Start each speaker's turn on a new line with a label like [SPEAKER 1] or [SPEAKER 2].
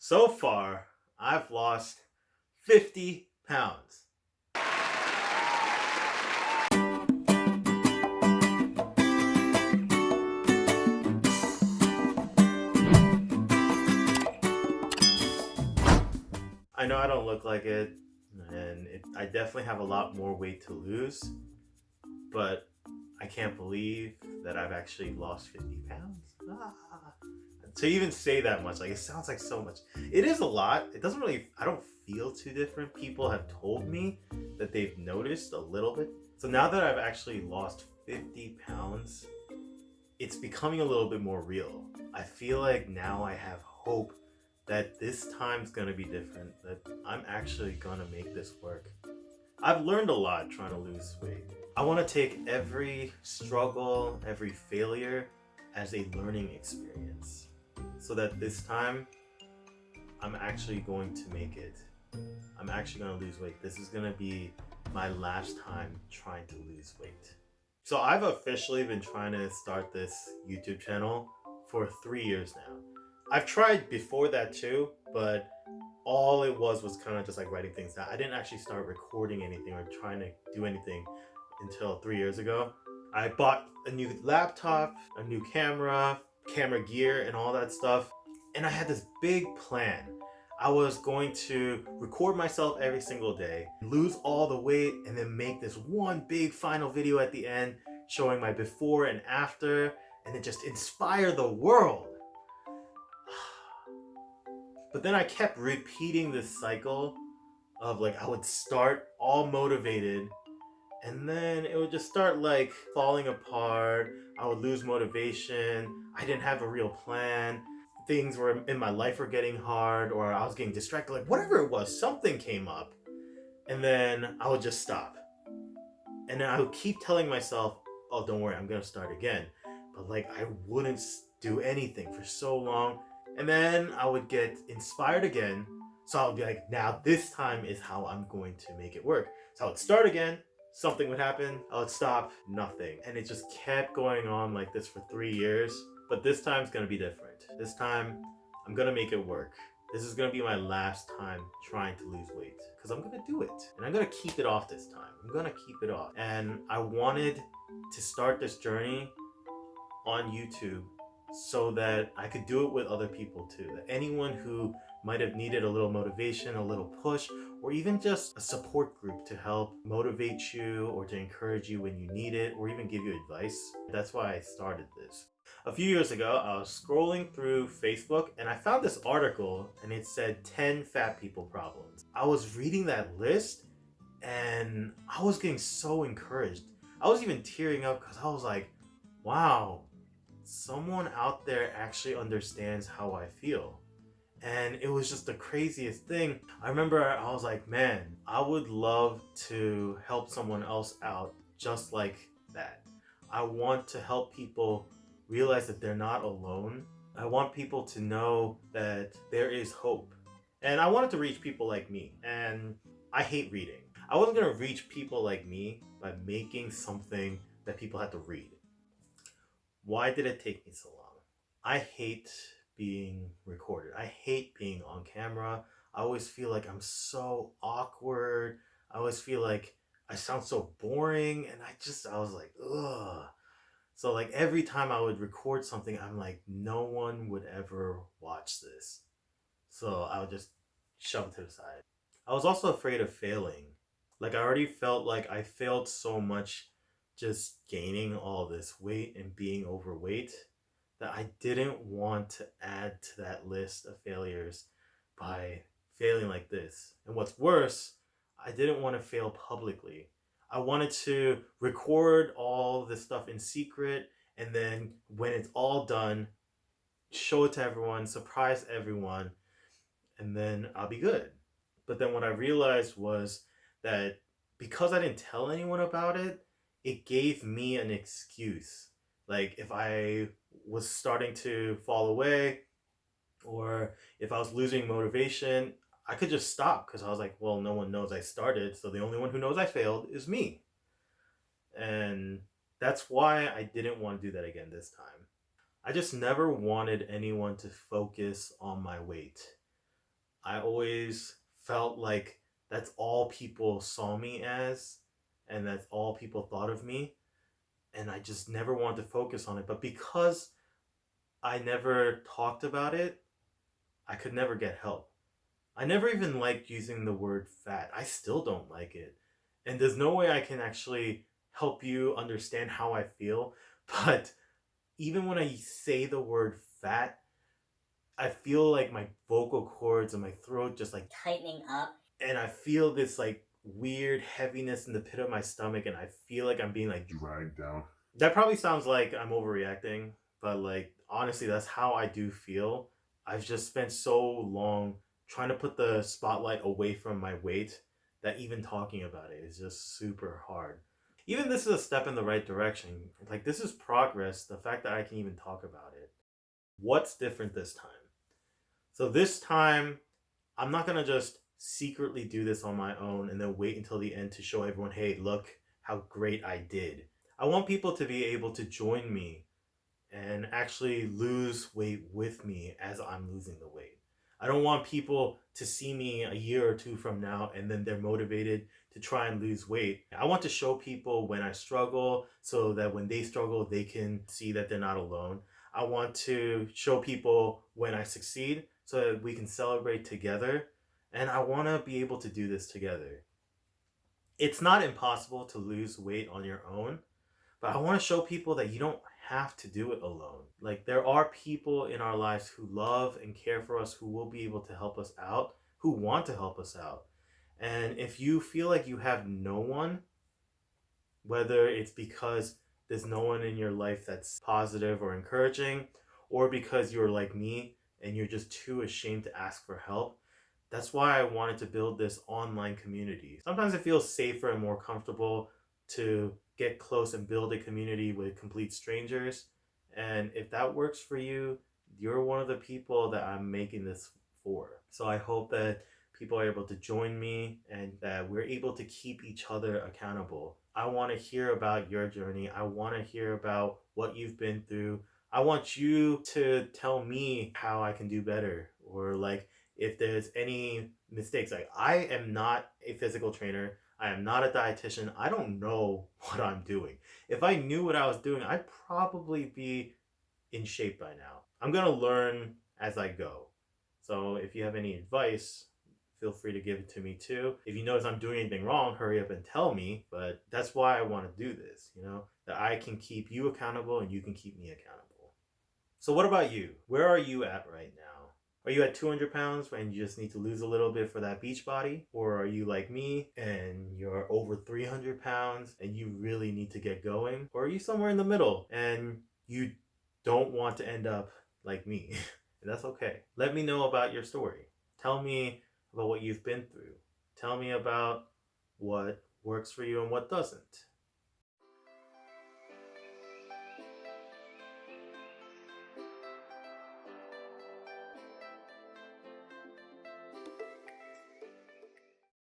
[SPEAKER 1] So far, I've lost 50 pounds. I know I don't look like it, and I definitely have a lot more weight to lose, but I can't believe that I've actually lost 50 pounds. To even say that much, like, it sounds like so much. It is a lot. It doesn't really, I don't feel too different. People have told me that they've noticed a little bit. So now that I've actually lost 50 pounds, it's becoming a little bit more real. I feel like now I have hope that this time's gonna be different, that I'm actually gonna make this work. I've learned a lot trying to lose weight. I want to take every struggle, every failure as a learning experience so that this time I'm actually going to make it. I'm actually going to lose weight. This is going to be my last time trying to lose weight. So I've officially been trying to start this YouTube channel for 3 years now. I've tried before that too, but all it was kind of just like writing things down. I didn't actually start recording anything or trying to do anything until 3 years ago. I bought a new laptop, a new camera gear, and all that stuff. And I had this big plan. I was going to record myself every single day, lose all the weight, and then make this one big final video at the end showing my before and after, and then just inspire the world. But then I kept repeating this cycle of like, I would start all motivated and then it would just start like falling apart. I would lose motivation. I didn't have a real plan. Things were in my life were getting hard, or I was getting distracted, like whatever it was, something came up. And then I would just stop. And then I would keep telling myself, oh, don't worry, I'm gonna start again. But like I wouldn't do anything for so long. And then I would get inspired again. So I would be like, now this time is how I'm going to make it work. So I would start again, something would happen, I would stop, nothing. And it just kept going on like this for 3 years. But this time's gonna be different. This time, I'm gonna make it work. This is gonna be my last time trying to lose weight because I'm gonna do it. And I'm gonna keep it off this time. I'm gonna keep it off. And I wanted to start this journey on YouTube so that I could do it with other people too. That anyone who might have needed a little motivation, a little push, or even just a support group to help motivate you or to encourage you when you need it, or even give you advice. That's why I started this. A few years ago, I was scrolling through Facebook and I found this article and it said 10 fat people problems. I was reading that list and I was getting so encouraged. I was even tearing up because I was like, wow, someone out there actually understands how I feel. And it was just the craziest thing. I remember I was like, man, I would love to help someone else out just like that. I want to help people realize that they're not alone. I want people to know that there is hope. And I wanted to reach people like me. And I hate reading. I wasn't going to reach people like me by making something that people had to read. Why did it take me so long? I hate being recorded. I hate being on camera. I always feel like I'm so awkward. I always feel like I sound so boring. And I was like, ugh. So like every time I would record something, I'm like, no one would ever watch this. So I would just shove it to the side. I was also afraid of failing. Like I already felt like I failed so much just gaining all this weight and being overweight that I didn't want to add to that list of failures by failing like this. And what's worse, I didn't want to fail publicly. I wanted to record all this stuff in secret, and then when it's all done, show it to everyone, surprise everyone, and then I'll be good. But then what I realized was that because I didn't tell anyone about it, it gave me an excuse. Like if I was starting to fall away or if I was losing motivation, I could just stop because I was like, well, no one knows I started, so the only one who knows I failed is me. And that's why I didn't want to do that again this time. I just never wanted anyone to focus on my weight. I always felt like that's all people saw me as, and that's all people thought of me. And I just never wanted to focus on it. But because I never talked about it, I could never get help. I never even liked using the word fat. I still don't like it. And there's no way I can actually help you understand how I feel. But even when I say the word fat, I feel like my vocal cords and my throat just like tightening up. And I feel this like weird heaviness in the pit of my stomach. And I feel like I'm being like dragged down. That probably sounds like I'm overreacting, but like honestly, that's how I do feel. I've just spent so long trying to put the spotlight away from my weight that even talking about it is just super hard. Even this is a step in the right direction. Like, this is progress, the fact that I can even talk about it. What's different this time? So, this time, I'm not gonna just secretly do this on my own and then wait until the end to show everyone, hey, look how great I did. I want people to be able to join me and actually lose weight with me as I'm losing the weight. I don't want people to see me a year or two from now and then they're motivated to try and lose weight. I want to show people when I struggle so that when they struggle, they can see that they're not alone. I want to show people when I succeed so that we can celebrate together. And I want to be able to do this together. It's not impossible to lose weight on your own, but I want to show people that you don't have to do it alone. Like, there are people in our lives who love and care for us, who will be able to help us out, who want to help us out. And if you feel like you have no one, whether it's because there's no one in your life that's positive or encouraging, or because you're like me and you're just too ashamed to ask for help, that's why I wanted to build this online community. Sometimes it feels safer and more comfortable to get close and build a community with complete strangers. And if that works for you, you're one of the people that I'm making this for. So I hope that people are able to join me and that we're able to keep each other accountable. I want to hear about your journey. I want to hear about what you've been through. I want you to tell me how I can do better, or like if there's any mistakes. Like, I am not a physical trainer. I am not a dietitian. I don't know what I'm doing. If I knew what I was doing, I'd probably be in shape by now. I'm going to learn as I go. So if you have any advice, feel free to give it to me too. If you notice I'm doing anything wrong, hurry up and tell me. But that's why I want to do this, that I can keep you accountable and you can keep me accountable. So what about you? Where are you at right now? Are you at 200 pounds and you just need to lose a little bit for that beach body? Or are you like me and you're over 300 pounds and you really need to get going? Or are you somewhere in the middle and you don't want to end up like me? And that's okay. Let me know about your story. Tell me about what you've been through. Tell me about what works for you and what doesn't.